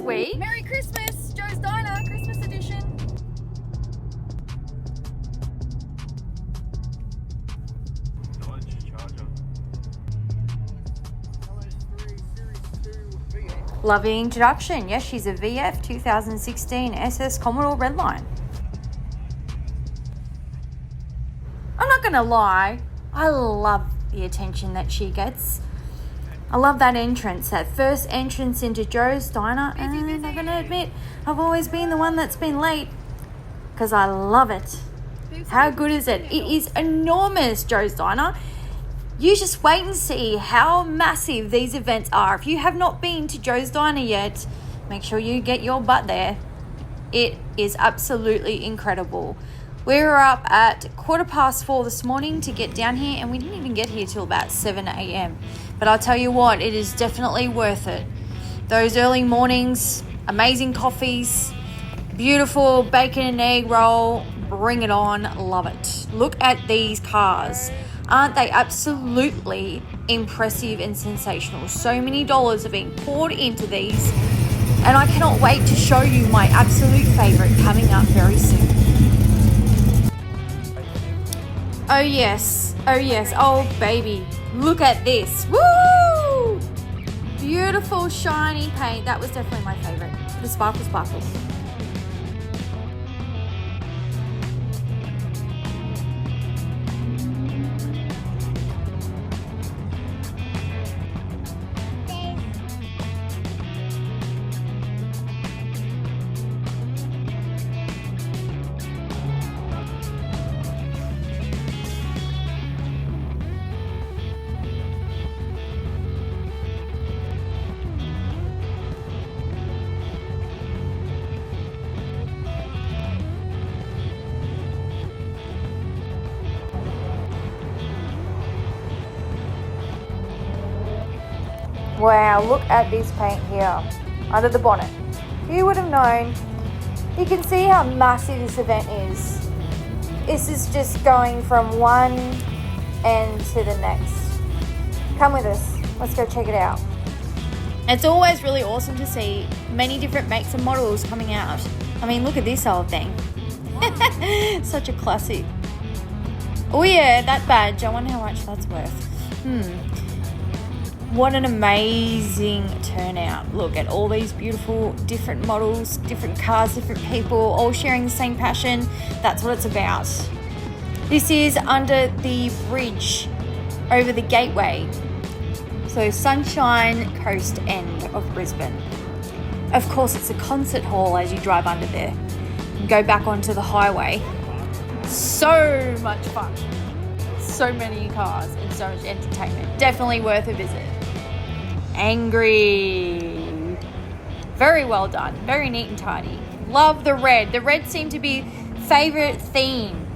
week. Merry Christmas, Joe's Diner, Christmas edition. Lovely introduction. Yes, she's a VF 2016 SS Commodore Redline. I'm not going to lie, I love the attention that she gets. I love that entrance, that first entrance into Joe's Diner. And I'm going to admit, I've always been the one that's been late because I love it. How good is it? It is enormous, Joe's Diner. You just wait and see how massive these events are. If you have not been to Joe's Diner yet, make sure you get your butt there. It is absolutely incredible. We were up at 4:15 this morning to get down here, and we didn't even get here till about 7 a.m. But I'll tell you what, it is definitely worth it. Those early mornings, amazing coffees, beautiful bacon and egg roll, bring it on, love it. Look at these cars. Aren't they absolutely impressive and sensational? So many dollars are being poured into these, and I cannot wait to show you my absolute favourite coming up very soon. Oh yes, oh baby, look at this, woo! Beautiful shiny paint, that was definitely my favourite, the sparkle sparkle. Wow, look at this paint here, under the bonnet. Who would have known? You can see how massive this event is. This is just going from one end to the next. Come with us, let's go check it out. It's always really awesome to see many different makes and models coming out. I mean, look at this old thing. Such a classic. Oh yeah, that badge, I wonder how much that's worth. What an amazing turnout. Look at all these beautiful different models, different cars, different people, all sharing the same passion. That's what it's about. This is under the bridge over the gateway. So Sunshine Coast end of Brisbane. Of course, it's a concert hall as you drive under there and go back onto the highway. So much fun. So many cars and so much entertainment. Definitely worth a visit. Angry. Very well done. Very neat and tidy. Love the red. The red seemed to be favourite theme.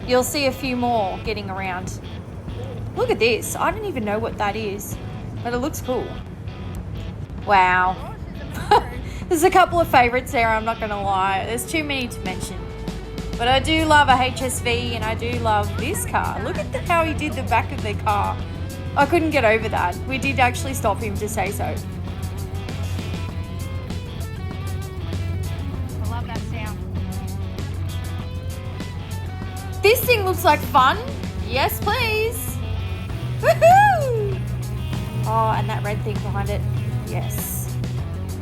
You'll see a few more getting around. Look at this. I don't even know what that is, but it looks cool. Wow. There's a couple of favourites there, I'm not going to lie. There's too many to mention. But I do love a HSV, and I do love this car. Look at how he did the back of the car. I couldn't get over that. We did actually stop him to say so. I love that sound. This thing looks like fun. Yes, please. Woohoo! Oh, and that red thing behind it. Yes.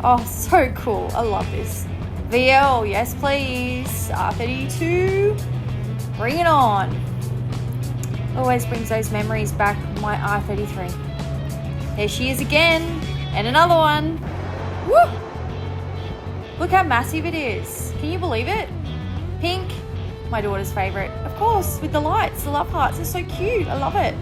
Oh, so cool. I love this. VL, yes please. R32, bring it on. Always brings those memories back, my R33. There she is again, and another one. Woo! Look how massive it is. Can you believe it? Pink, my daughter's favourite. Of course, with the lights, the love hearts are so cute. I love it.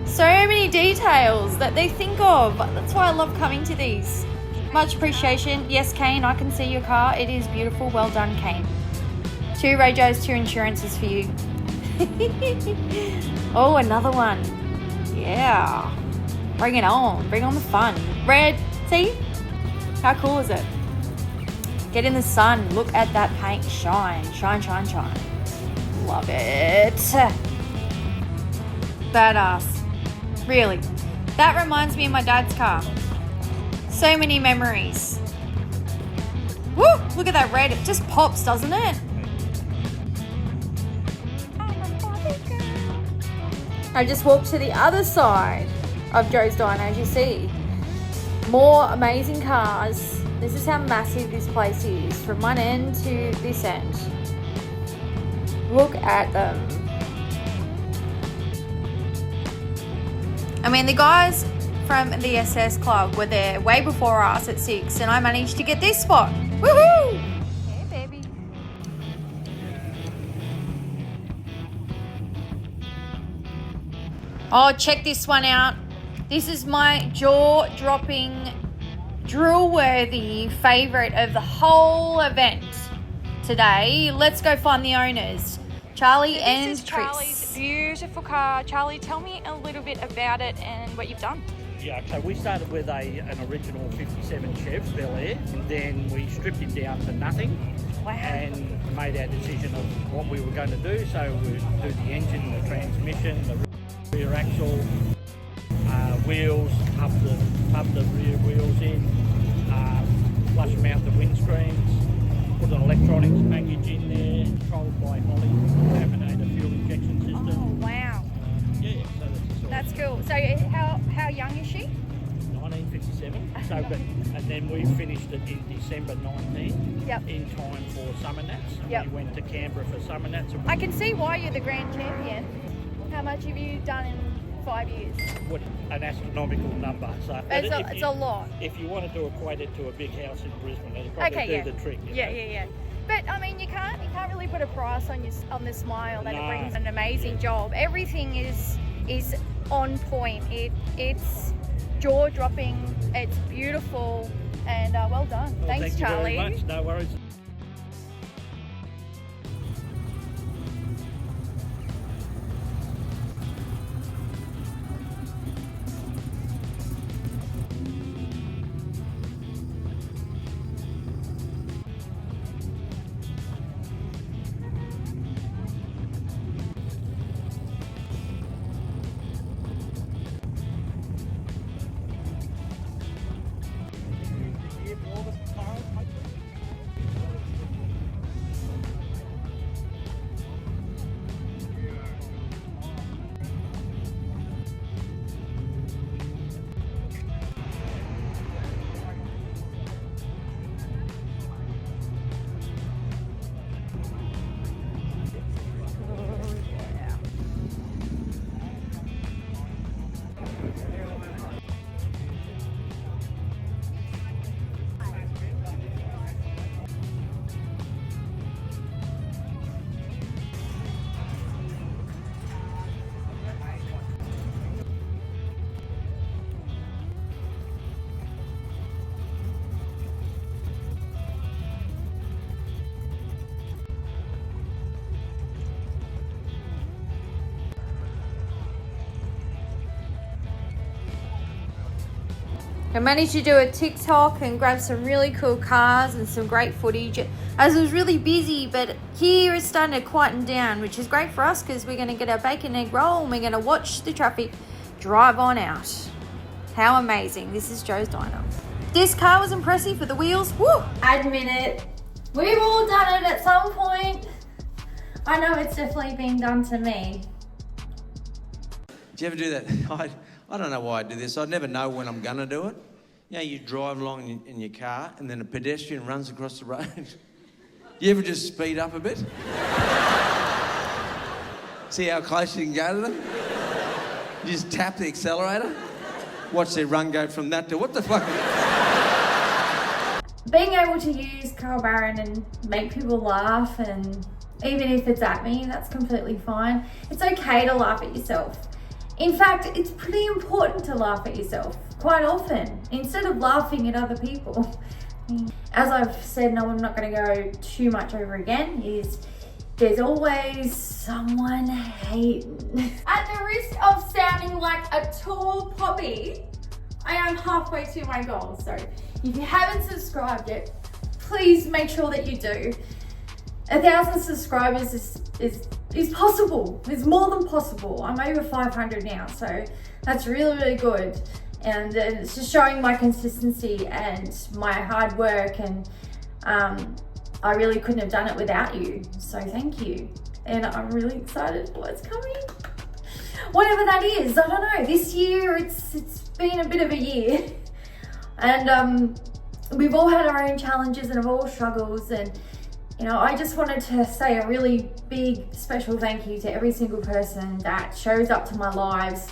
So many details that they think of. That's why I love coming to these. Much appreciation. Yes, Kane, I can see your car. It is beautiful. Well done, Kane. 2 radios, 2 insurances for you. Oh, another one. Yeah. Bring it on. Bring on the fun. Red. See? How cool is it? Get in the sun. Look at that paint. Shine. Shine, shine, shine. Love it. Badass. Really. That reminds me of my dad's car. So many memories. Look at that red. It just pops, doesn't it? I just walked to the other side of Joe's Diner, as you see. More amazing cars. This is how massive this place is, from one end to this end. Look at them. I mean, the guys from the SS Club were there way before us at 6, and I managed to get this spot. Woohoo! Yeah, baby. Oh, check this one out. This is my jaw-dropping, drill-worthy favourite of the whole event today. Let's go find the owners, Charlie and Chris. This is Charlie's beautiful car. Charlie, tell me a little bit about it and what you've done. Yeah, so we started with an original 57 Chev Bel Air, and then we stripped him down to nothing. Wow. And made our decision of what we were going to do. So we'd do the engine, the transmission, the rear axle, wheels, up the rear wheels in, flush mount the windscreens, put an electronics package in there, controlled by Holly, Terminator fuel injection system. Oh, wow. Yeah, so That's cool. So how young is she? 1957. And then we finished it in December 19. Yep. In time for Summer Nats. Yep. We went to Canberra for Summer Nats. I can see why you're the grand champion. How much have you done in 5 years? What an astronomical number. So It's a lot. If you wanted to equate it to a big house in Brisbane, it'd probably do the trick. you know? Yeah. But I mean, you can't really put a price on the smile that No. it brings. An amazing job. Everything is on point. It's jaw dropping. It's beautiful, and well done. Well, Thanks, thank you Charlie. very much. No worries. I managed to do a TikTok and grab some really cool cars and some great footage as it was really busy, but here it's starting to quieten down, which is great for us because we're going to get our bacon egg roll and we're going to watch the traffic drive on out. How amazing. This is Joe's Diner. This car was impressive for the wheels. Woo! Admit it. We've all done it at some point. I know it's definitely been done to me. Do you ever do that? I don't know why I do this. I never know when I'm going to do it. You know, you drive along in your car and then a pedestrian runs across the road. You ever just speed up a bit? See how close you can go to them? You just tap the accelerator. Watch their run go from that to what the fuck? Being able to use Carl Barron and make people laugh, and even if it's at me, that's completely fine. It's okay to laugh at yourself. In fact, it's pretty important to laugh at yourself quite often instead of laughing at other people. As I've said, no, I'm not going to go too much over again, is there's always someone hating. At the risk of sounding like a tall poppy, I am halfway to my goal. So if you haven't subscribed yet, please make sure that you do. 1,000 subscribers is possible. It's more than possible. I'm over 500 now, so that's really, really good. And it's just showing my consistency and my hard work and I really couldn't have done it without you. So thank you. And I'm really excited for what's coming. Whatever that is, I don't know. This year, it's been a bit of a year. And we've all had our own challenges and all struggles. And, you know, I just wanted to say a really big, special thank you to every single person that shows up to my lives.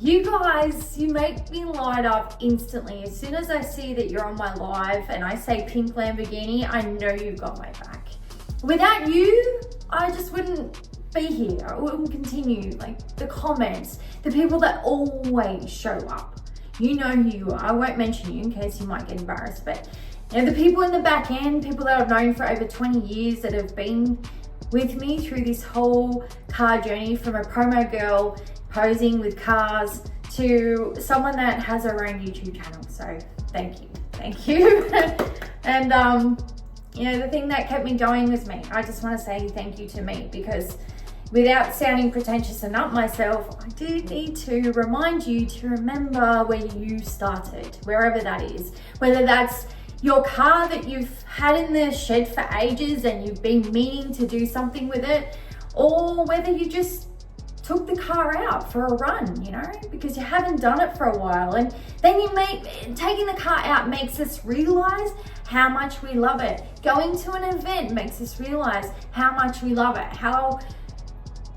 You guys, you make me light up instantly. As soon as I see that you're on my live and I say pink Lamborghini, I know you've got my back. Without you, I just wouldn't be here. I wouldn't continue. Like the comments, the people that always show up. You know who you are. I won't mention you in case you might get embarrassed, but you know, the people in the back end, people that I've known for over 20 years that have been with me through this whole car journey, from a promo girl posing with cars to someone that has her own YouTube channel. So thank you. And you know, the thing that kept me going was me. I just want to say thank you to me, because without sounding pretentious and up myself, I do need to remind you to remember where you started, wherever that is. Whether that's your car that you've had in the shed for ages and you've been meaning to do something with it, or whether you just took the car out for a run, you know, because you haven't done it for a while. And then taking the car out makes us realize how much we love it. Going to an event makes us realize how much we love it, how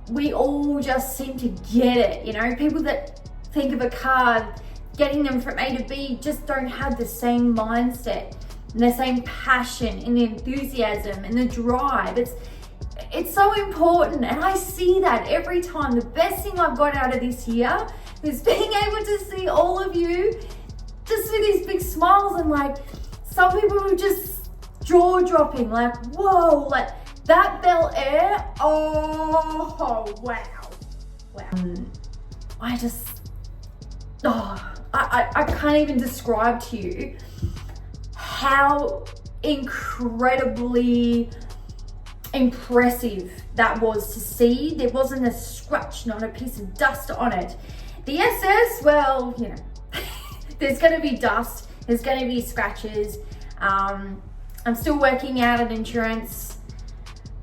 we all just seem to get it. You know, people that think of a car, getting them from A to B, just don't have the same mindset and the same passion and the enthusiasm and the drive. It's so important, and I see that every time. The best thing I've got out of this year is being able to see all of you just with these big smiles, and like some people were just jaw-dropping, like, whoa, like that Bel Air, oh, wow. I can't even describe to you how incredibly impressive that was to see. There wasn't a scratch, not a piece of dust on it. The SS, well, you know, there's going to be dust, there's going to be scratches. I'm still working out an insurance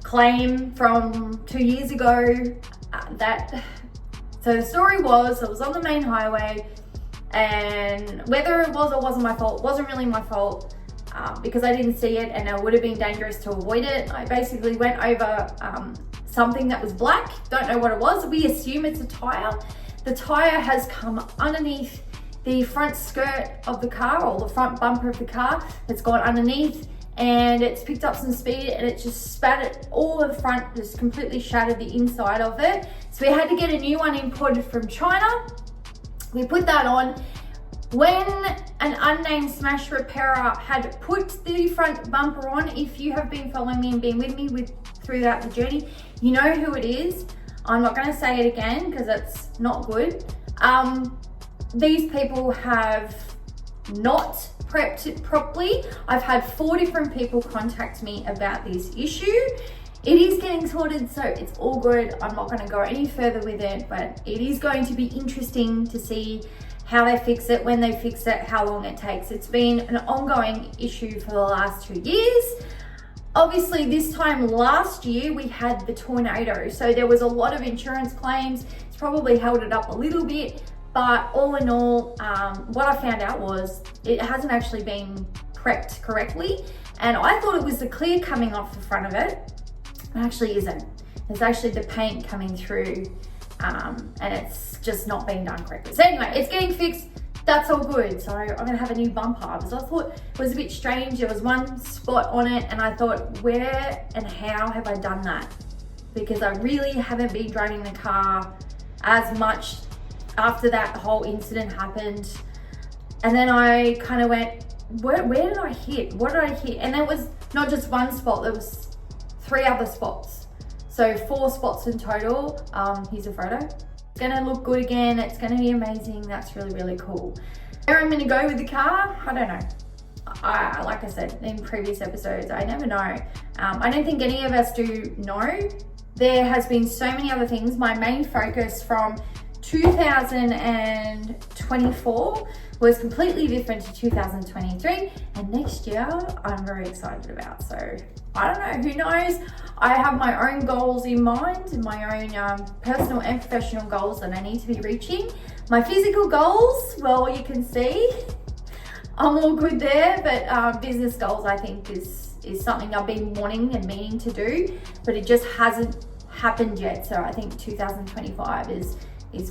claim from 2 years ago. So the story was, I was on the main highway, and whether it was or wasn't my fault, it wasn't really my fault. Because I didn't see it and it would have been dangerous to avoid it. I basically went over something that was black. Don't know what it was. We assume it's a tire. The tire has come underneath the front skirt of the car, or the front bumper of the car. It's gone underneath and it's picked up some speed and it just spat it all in the front, just completely shattered the inside of it. So we had to get a new one imported from China. We put that on. When an unnamed smash repairer had put the front bumper on, if you have been following me and been with me throughout the journey, you know who it is. I'm not going to say it again because it's not good. These people have not prepped it properly. I've had 4 different people contact me about this issue. It is getting sorted, so it's all good. I'm not going to go any further with it, but it is going to be interesting to see how they fix it, when they fix it, how long it takes. It's been an ongoing issue for the last 2 years. Obviously, this time last year, we had the tornado. So there was a lot of insurance claims. It's probably held it up a little bit, but all in all, what I found out was it hasn't actually been prepped correctly. And I thought it was the clear coming off the front of it. It actually isn't. It's actually the paint coming through, and it's just not being done correctly. So anyway, it's getting fixed. That's all good. So I'm gonna have a new bumper, because I thought it was a bit strange. There was one spot on it and I thought, where and how have I done that? Because I really haven't been driving the car as much after that whole incident happened. And then I kind of went, where did I hit? What did I hit? And there was not just one spot, there was 3 other spots. So 4 spots in total. Here's a photo. It's gonna look good again. It's gonna be amazing. That's really, really cool. Where I'm gonna go with the car, I don't know. Like I said in previous episodes, I never know. I don't think any of us do know. There has been so many other things. My main focus from 2024 was completely different to 2023, and next year I'm very excited about. So I don't know, who knows? I have my own goals in mind, my own personal and professional goals that I need to be reaching. My physical goals, well, you can see I'm all good there, but business goals I think is something I've been wanting and meaning to do, but it just hasn't happened yet. So I think 2025 is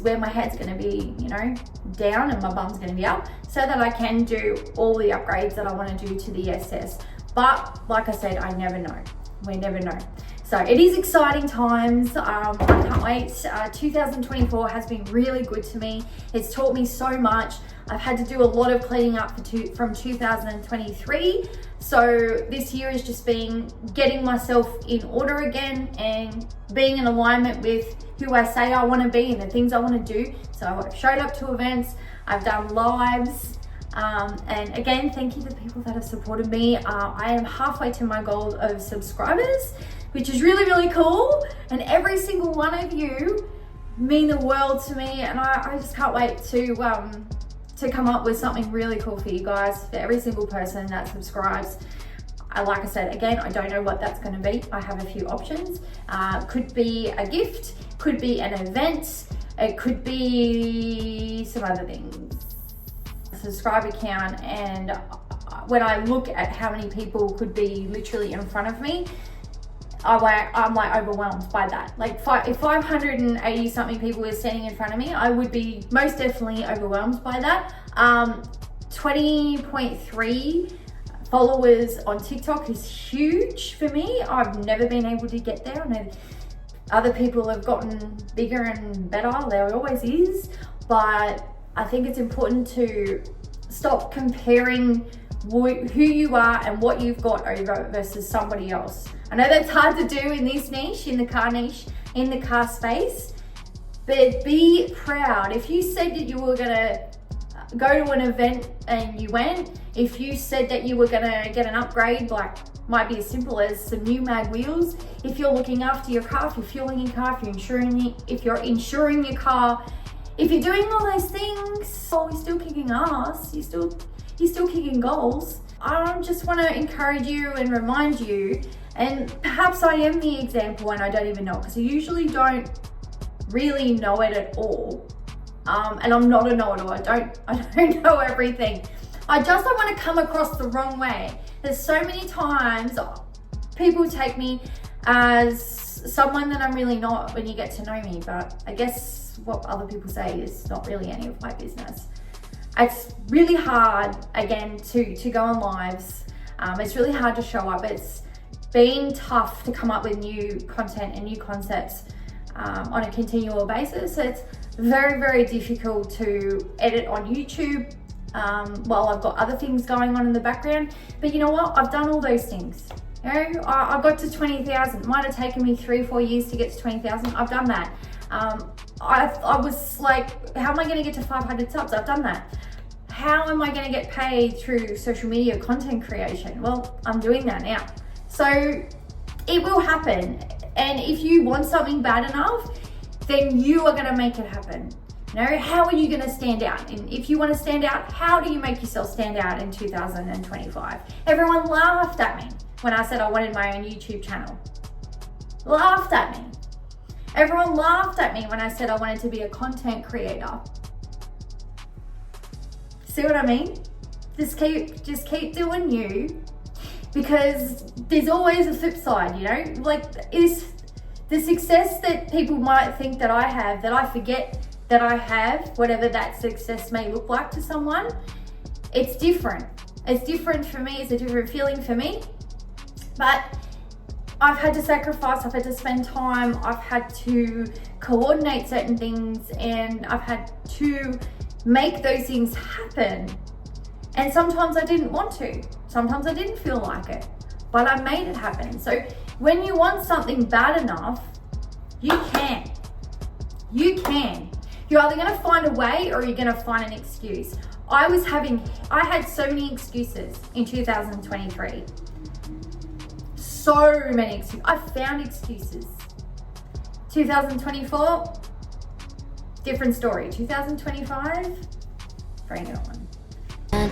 where my head's going to be, you know, down and my bum's going to be up, so that I can do all the upgrades that I want to do to the SS. But like I said, I never know. We never know. So it is exciting times. I can't wait. 2024 has been really good to me. It's taught me so much. I've had to do a lot of cleaning up from 2023. So this year has just been getting myself in order again and being in alignment with who I say I want to be and the things I want to do. So I've showed up to events, I've done lives, and again, thank you to the people that have supported me. I am halfway to my goal of subscribers, which is really, really cool. And every single one of you mean the world to me, and I just can't wait to come up with something really cool for you guys, for every single person that subscribes. Like I said, again, I don't know what that's going to be. I have a few options. Could be a gift, could be an event, it could be some other things. Subscriber count, and when I look at how many people could be literally in front of me, I'm like overwhelmed by that. Like if 580 something people were standing in front of me, I would be most definitely overwhelmed by that. 20.3 followers on TikTok is huge for me. I've never been able to get there. I know other people have gotten bigger and better. There always is, but I think it's important to stop comparing who you are and what you've got over versus somebody else. I know that's hard to do in this niche, in the car space, but be proud. If you said that you were gonna go to an event and you went, if you said that you were gonna get an upgrade, like might be as simple as some new mag wheels, if you're looking after your car, if you're fueling your car, if you're insuring your car, if you're doing all those things, oh, you're still kicking ass, you're still kicking goals. I just want to encourage you and remind you, and perhaps I am the example and I don't even know it, because I usually don't really know it at all. And I'm not a know-it-all. I don't know everything. I just don't want to come across the wrong way. There's so many times people take me as someone that I'm really not when you get to know me, but I guess what other people say is not really any of my business. It's really hard, again, to go on lives. It's really hard to show up. It's been tough to come up with new content and new concepts on a continual basis. It's very, very difficult to edit on YouTube while I've got other things going on in the background. But you know what? I've done all those things. You know, I got to 20,000. It might have taken me 3 or 4 years to get to 20,000. I've done that. I was like, how am I going to get to 500 subs? I've done that. How am I going to get paid through social media content creation? Well, I'm doing that now. So it will happen. And if you want something bad enough, then you are going to make it happen. You know, how are you going to stand out? And if you want to stand out, how do you make yourself stand out in 2025? Everyone laughed at me when I said I wanted my own YouTube channel. Laughed at me. Everyone laughed at me when I said I wanted to be a content creator. See what I mean? Just keep doing you, because there's always a flip side, you know? Like, is the success that people might think that I have, that I forget that I have, whatever that success may look like to someone, it's different. It's different for me, it's a different feeling for me. But I've had to sacrifice, I've had to spend time, I've had to coordinate certain things, and I've had to make those things happen. And sometimes I didn't want to, sometimes I didn't feel like it, but I made it happen. So when you want something bad enough, you can. You're either gonna find a way or you're gonna find an excuse. I had so many excuses in 2023. So many excuses. I found excuses. 2024, different story. 2025, bring it on.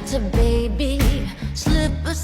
To baby, slip a